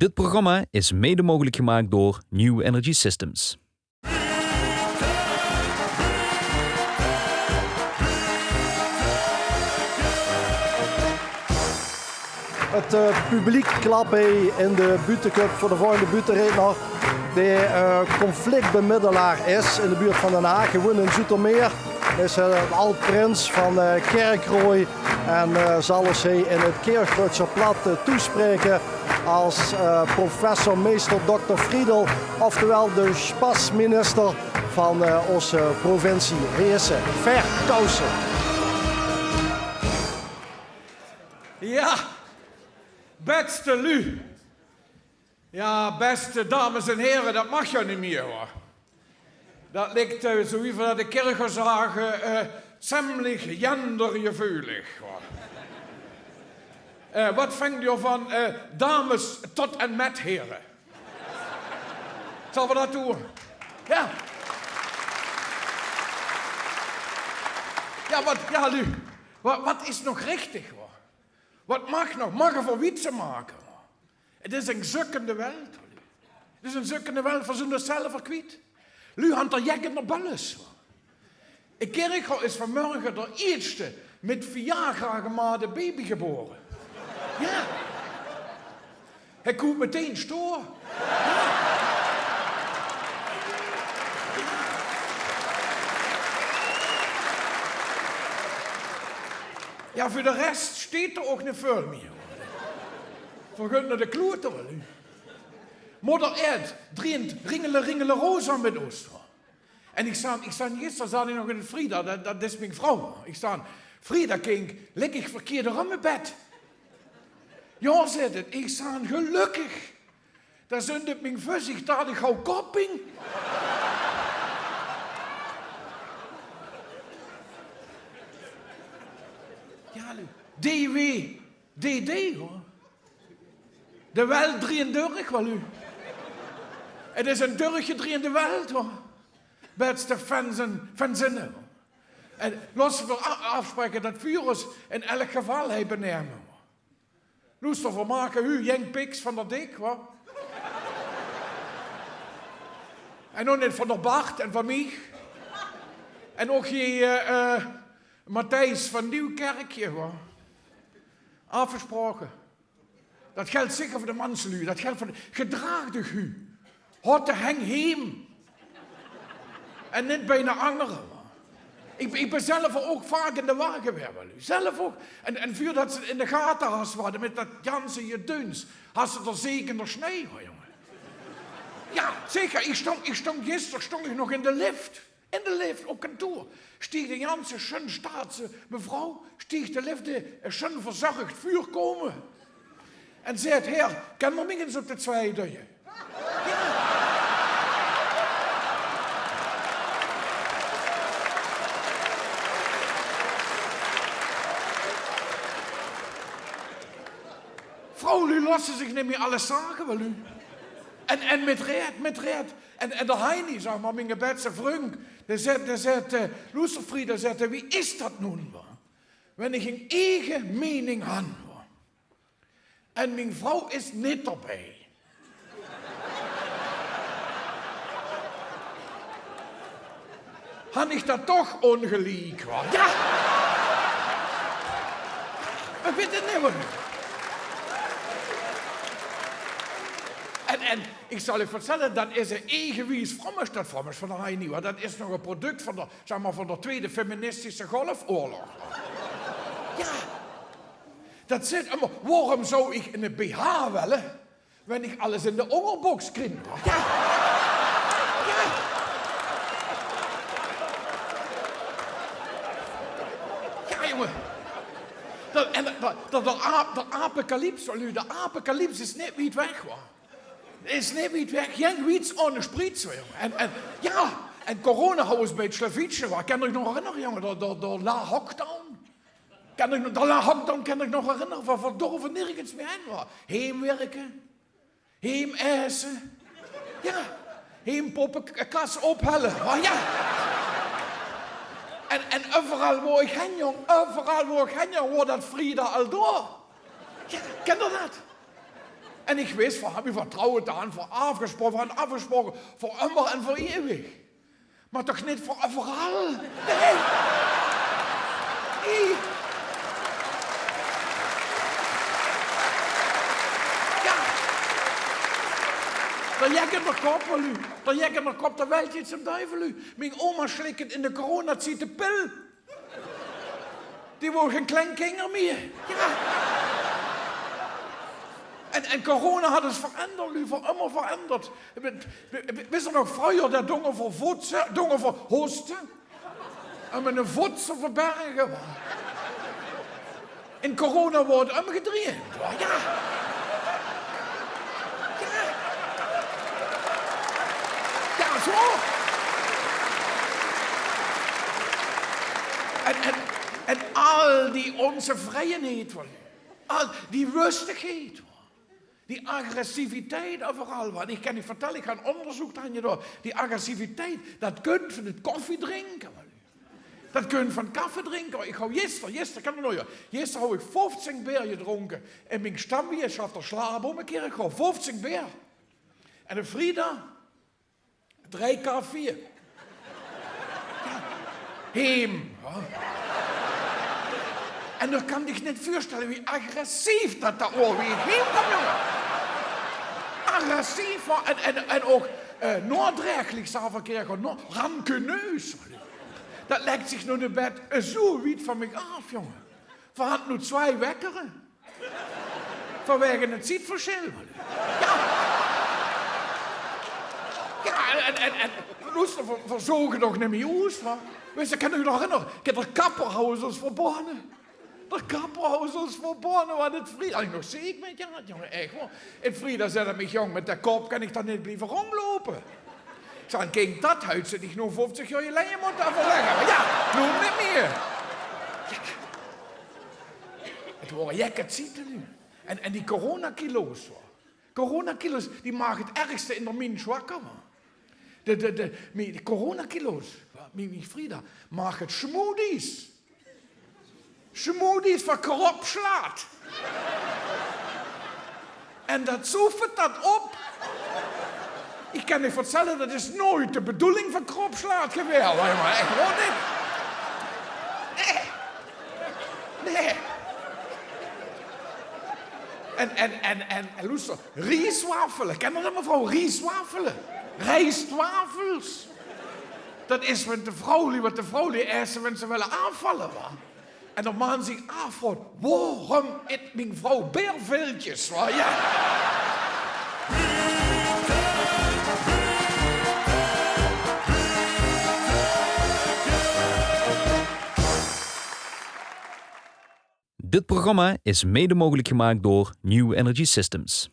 Dit programma is mede mogelijk gemaakt door New Energy Systems. Het publiek klapt in de buurtclub voor de volgende buurtredner. Die conflictbemiddelaar is in de buurt van Den Haag, gewoon in Zoetermeer. Is Alt Prins van Kerkrooij en zal ons in het Keerkreuzer Plat toespreken als professor meester Dr. Friedel, oftewel de spasminister van onze provincie Heersen, Verkousen. Ja, beste Lu. Ja, beste dames en heren, dat mag je niet meer hoor. Dat lijkt zo wie van de kerken zagen, ziemlich gendergevoelig. Wat vindt u van dames tot en met heren? Zullen we dat doen? Ja. Ja, Lu. Wat is nog richtig hoor? Wat mag nog? Mag er voor witsen maken? Het is een zukkende welt. Het is een zukkende welt voor zo'n zelf kwijt. Lu had er jekkende balles. Een kerkel is vanmorgen de eerste met Viagra gemaakte baby geboren. Ja. Hij komt meteen stoor. Ja, voor de rest steekt er ook niet veel meer. Vergun naar de kloten wel. Moeder Erd drinkt ringele rosa met ons. En ik sta gisteren zat ik nog in het Frida, dat is mijn vrouw. Ik sta, Frida kind, lig ik verkeerd aan mijn bed. Ja, zegt het, ik sta gelukkig. Daar zundet mijn vussig, daar de gauw kopping. Ja, DW, DD hoor. De wel 33 wel u. Het is een durkje drie in de wereld hoor. Beste fanzinnen. En los we afspreken dat virus in elk geval hij benemen. Loes ervoor maken u Jenk Piks van der Dik hoor. En ook niet van der Bart en van mij. En ook je Matthijs van Nieuwkerkje hoor. Afgesproken. Dat geldt zeker voor de manselui. Dat geldt voor de gedraagde gu. Hoort de heng heem. En niet bij een anderen. Ik ben zelf ook vaak in de wagen weer wel. Zelf ook. En voordat ze in de gaten hadden met dat Jansen je duns, had ze er zeker nog snee, hoor, jongen. Ja, zeker. Ik stond gisteren nog in de lift. In de lift, op kantoor. Stieg de Jansen schön staatse mevrouw, stieg de lift schön verzorgd vuur komen. En zei het, heer, kan nog eens op de twee doen? Ja. Vrouw, u lassen zich niet meer alles zagen, wel u. En met reed. En de Heini, zeg maar, mijn gebedse vriend, die zegt, Lucerfried, zegt, wie is dat nun? Wenn ik een eigen mening had. En mijn vrouw is niet erbij. Had ik dat toch ongelijk? Ja! Ik weet het niet meer. En ik zal je vertellen, dat is een eigenwijs vrommestad van de Heini. Dat is nog een product van de, zeg maar, van de tweede feministische golfoorlog. Ja. Dat zit, maar waarom zou ik in een BH willen, wanneer ik alles in de onderbox krimp? Ja. Ja. Ja, jongen. De apocalyps is net wie het weg was. Is net wie het weg. Geen wiets ohne spritz, jongen. En corona hou eens bij het Slavietje. Kan je nog herinneren, jongen, de La Lockdown? De La Lockdown kan ik nog herinneren, van verdorven nergens meer heen was. Heemwerken, heem essen, ja, heem poppenkas ophellen, ja. En overal waar ik heen, jong, wordt dat Frida al door. Ja, ken je dat? En ik wist, voor heb je vertrouwen aan, voor afgesproken, voor immer en voor eeuwig. Maar toch niet voor overal. Nee. Nee. Ja. Dan jek in de kop, wel u. Dan jek in de kop, dan weet je iets om duivel u. Mijn oma slikt in de coronatijd de pil. Die wordt geen klein kinder meer. Ja. En corona had het veranderd, u, voor immer veranderd. Wist er nog vroeger dat dongen voor voetsen, dongen voor hosten? En met een voetsen verbergen. In corona wordt het omgedraaid. Ja. Ja. Ja, zo. En al die onze vrijheid, al die rustigheid, die agressiviteit overal. Want ik kan je vertellen, ik ga een onderzoek aan je door. Die agressiviteit, dat kunt van het koffie drinken. Dat kunt van koffie drinken. Ik hou gisteren kan ik nog. Gisteren heb ik 15 bier gedronken. En mijn stamweerschaft er slaap om een keer. Ik hou 15 bier. En een vrijdag 3 koffie. Ja. Heem. Ja. En dan kan ik niet voorstellen wie agressief dat weer heen komt, jongen. Agressief en ook noordrechtelijk zou verkeren, rankeneus. Dat lijkt zich nu de bed zo wiet van mij af, jongen. We hadden nu 2 wekkeren. Vanwege het zietverschil. Ja. Ja, en we zogen nog niet meer uit. Weet je, kan u nog herinneren? Ik heb de kapperhuizers verbannen. De kapperhuizers verbannen, wat het vrijdag. Ik nog ziek met je, jongen, echt hoor. In vrijdag zei hij mij, jong, met de kop kan ik dan niet blijven rondlopen. Ik zei, kijk, dat huid zit ik nog 50 jaar geleden moeten afleggen. Maar ja, nu niet meer. Ja. Het worden jekkert zieten nu. En die coronakilo's, hoor. Coronakilo's, die maken het ergste in de min zwakker, hoor. De coronakilo's, mijn vrienden, maken smoothies. Smoothies van kropslaat. En dat zoeft dat op. Ik kan je vertellen, dat is nooit de bedoeling van kropslaat geweest. Maar echt gewoon niet. Nee. En luister, rieswafelen. Ken je dat, mevrouw? Rieswafelen. Rijstwafels. Dat is wat de vrouw die eerst wanneer ze willen aanvallen. Man. En dan man zich afvraagt, waarom eet mijn vrouw beerviltjes? Ja. Dit programma is mede mogelijk gemaakt door New Energy Systems.